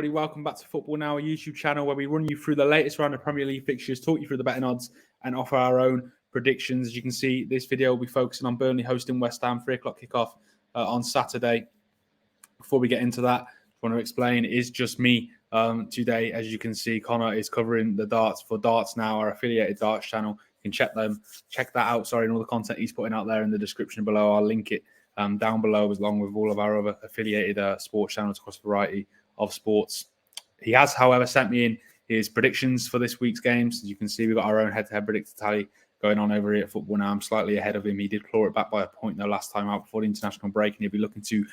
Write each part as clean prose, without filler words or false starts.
everybody. Welcome back to Football Now, a YouTube channel where we run you through the latest round of Premier League fixtures, talk you through the betting odds, and offer our own predictions. As you can see, this video will be focusing on Burnley hosting West Ham, 3 o'clock kickoff on Saturday. Before we get into that, I want to explain it is just me today. As you can see, Connor is covering the darts for Darts Now, our affiliated darts channel. You can check that out. And all the content he's putting out there in the description below. I'll link it down below, along with all of our other affiliated sports channels across a variety of sports. He has, however, sent me in his predictions for this week's games. As you can see, we've got our own head-to-head predictor tally going on over here at Football Now. I'm slightly ahead of him. He did claw it back by a point though last time out before the international break, and he'll be looking to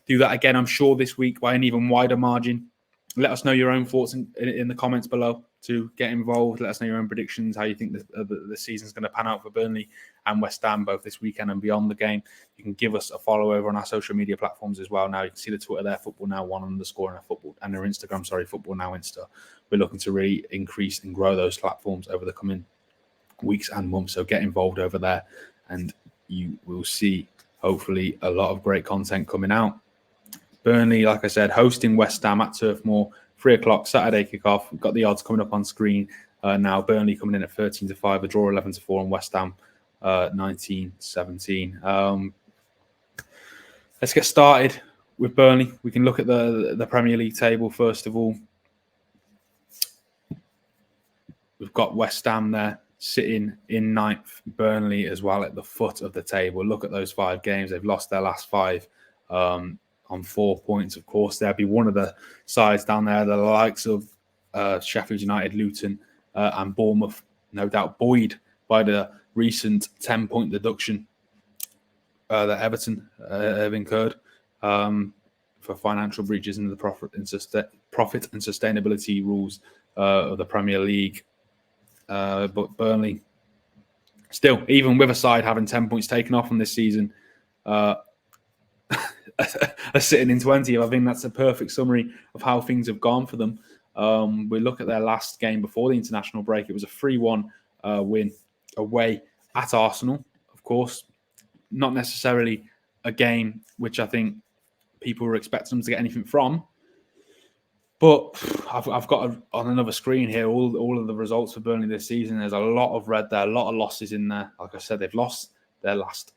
do that again, I'm sure, this week by an even wider margin. Let us know your own thoughts in the comments below to get involved. Let us know your own predictions, how you think the season's going to pan out for Burnley and West Ham, both this weekend and beyond the game. You can give us a follow over on our social media platforms as well. Now you can see the Twitter there, Football Now 1_ and our Instagram, Football Now Insta. We're looking to really increase and grow those platforms over the coming weeks and months. So get involved over there, and you will see hopefully a lot of great content coming out. Burnley, like I said, hosting West Ham at Turf Moor, 3 o'clock Saturday kickoff. We've got the odds coming up on screen now. Burnley coming in at 13-5, a draw 11-4, and West Ham 19-17. Let's get started with Burnley. We can look at the Premier League table first of all. We've got West Ham there sitting in 9th, Burnley as well at the foot of the table. Look at those 5 games. They've lost their last 5 on 4 points. Of course, there'll be one of the sides down there, the likes of Sheffield United, Luton and Bournemouth, no doubt buoyed by the recent 10-point deduction that Everton have incurred for financial breaches in the profit and sustainability rules of the Premier League. But Burnley, still, even with a side having 10 points taken off from this season, are sitting in 20th. I think that's a perfect summary of how things have gone for them. We look at their last game before the international break. It was a 3-1 win away at Arsenal. Of course, not necessarily a game which I think people were expecting them to get anything from. But I've got on another screen here all of the results for Burnley this season. There's a lot of red there, a lot of losses in there. Like I said, they've lost their last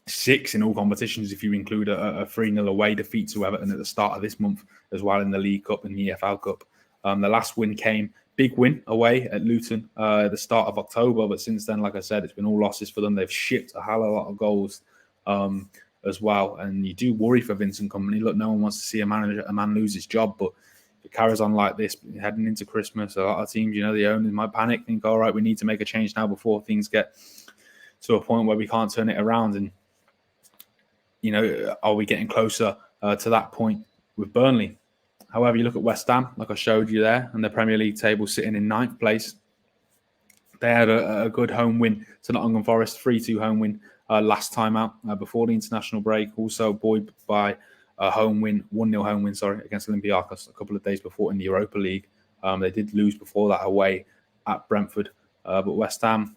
6 in all competitions if you include a 3-0 away defeat to Everton at the start of this month as well in the League Cup and the EFL Cup. The last win came, big win away at Luton at the start of October, but since then, like I said, it's been all losses for them. They've shipped a hell of a lot of goals as well, and you do worry for Vincent Kompany. Look, no one wants to see a man lose his job, but if it carries on like this, heading into Christmas, a lot of teams, the owners might panic, think, all right, we need to make a change now before things get to a point where we can't turn it around. And are we getting closer to that point with Burnley? However, you look at West Ham, like I showed you there, and the Premier League table sitting in 9th place. They had a good home win to Nottingham Forest, 3-2 home win last time out before the international break. Also buoyed by a home win, 1-0 home win, against Olympiacos a couple of days before in the Europa League. They did lose before that away at Brentford. But West Ham,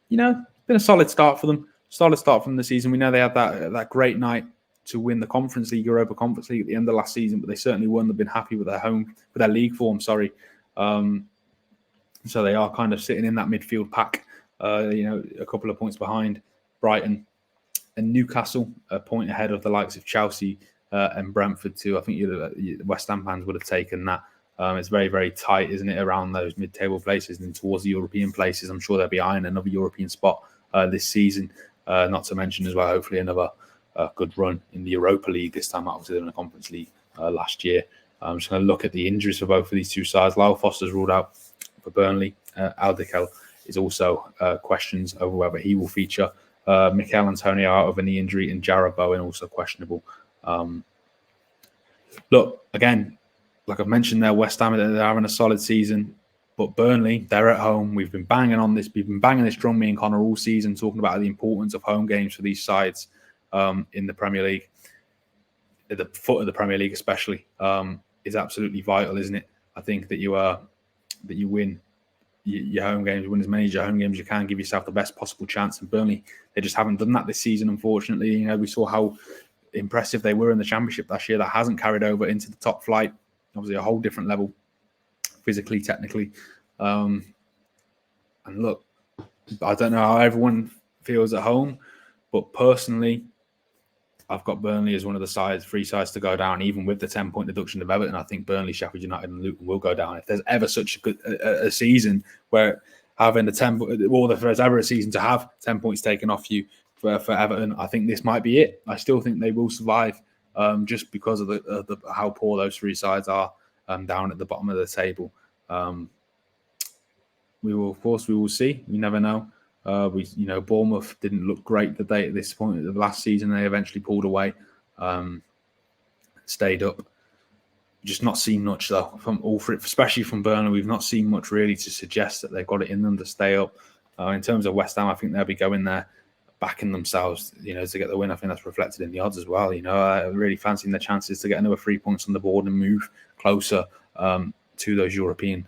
it's been a solid start for them. Solid start from the season. We know they had that great night to win the Conference League, Europa Conference League at the end of last season, but they certainly wouldn't have been happy with their league form. So they are kind of sitting in that midfield pack, a couple of points behind Brighton and Newcastle, a point ahead of the likes of Chelsea and Brentford too. I think the West Ham fans would have taken that. It's very, very tight, isn't it, around those mid-table places and towards the European places. I'm sure they'll be eyeing another European spot this season. Not to mention as well, hopefully another good run in the Europa League this time. Obviously, in the Conference League last year. I'm just going to look at the injuries for both of these two sides. Lyle Foster's ruled out for Burnley. Aldikel is also questions over whether he will feature. Mikel Antonio out of a knee injury, and Jarrod Bowen also questionable. Look, again, like I've mentioned there, West Ham, they're having a solid season. But Burnley, they're at home. We've been banging on this. We've been banging this drum, me and Connor, all season, talking about the importance of home games for these sides in the Premier League. At the foot of the Premier League, especially, is absolutely vital, isn't it? I think that you win your home games, win as many of your home games as you can, give yourself the best possible chance. And Burnley, they just haven't done that this season, unfortunately. We saw how impressive they were in the Championship last year. That hasn't carried over into the top flight. Obviously, a whole different level, physically, technically. And look, I don't know how everyone feels at home, but personally, I've got Burnley as one of the three sides to go down, even with the 10-point deduction of Everton. I think Burnley, Sheffield United, and Luton will go down. If there's ever such a season where having if there's ever a season to have 10 points taken off you for Everton, I think this might be it. I still think they will survive, just because of how poor those three sides are down at the bottom of the table. We will see. You never know. Bournemouth didn't look great at this point of the last season. They eventually pulled away, stayed up. Just not seen much though especially from Burnley. We've not seen much really to suggest that they've got it in them to stay up. In terms of West Ham, I think they'll be going there, backing themselves, to get the win. I think that's reflected in the odds as well. Really fancying their chances to get another 3 points on the board and move closer to those European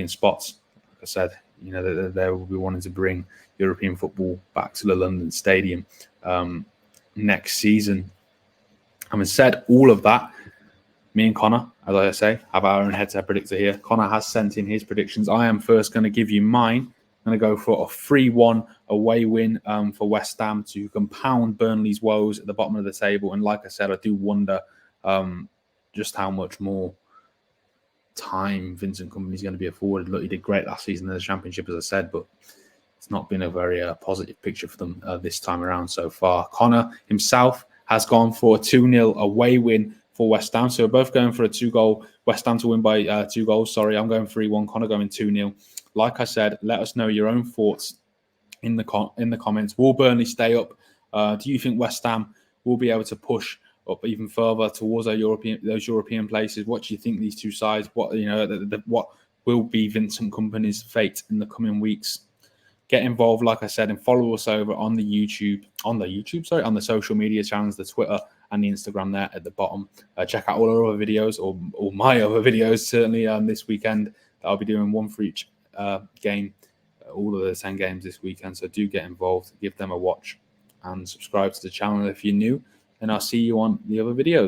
spots. Like I said, they will be wanting to bring European football back to the London Stadium next season. Having said all of that, me and Connor, as I say, have our own head-to-head predictor here. Connor has sent in his predictions. I am first going to give you mine. I'm going to go for a 3-1 away win for West Ham to compound Burnley's woes at the bottom of the table. And like I said, I do wonder just how much more time Vincent Kompany is going to be afforded. Look, he did great last season in the Championship, as I said, but it's not been a very positive picture for them this time around so far. Connor himself has gone for a 2-0 away win for West Ham. So we're both going for a 2-goal. West Ham to win by 2 goals. Sorry, I'm going 3-1. Connor going 2-0. Like I said, let us know your own thoughts in the comments. Will Burnley stay up? Do you think West Ham will be able to push up even further towards those European places? What do you think these two sides? What what will be Vincent Kompany's fate in the coming weeks? Get involved, like I said, and follow us over on the social media channels, the Twitter and the Instagram there at the bottom. Check out all our other videos, or my other videos, certainly this weekend. That I'll be doing one for each game, all of the 10 games this weekend. So do get involved, give them a watch, and subscribe to the channel if you're new. And I'll see you on the other videos.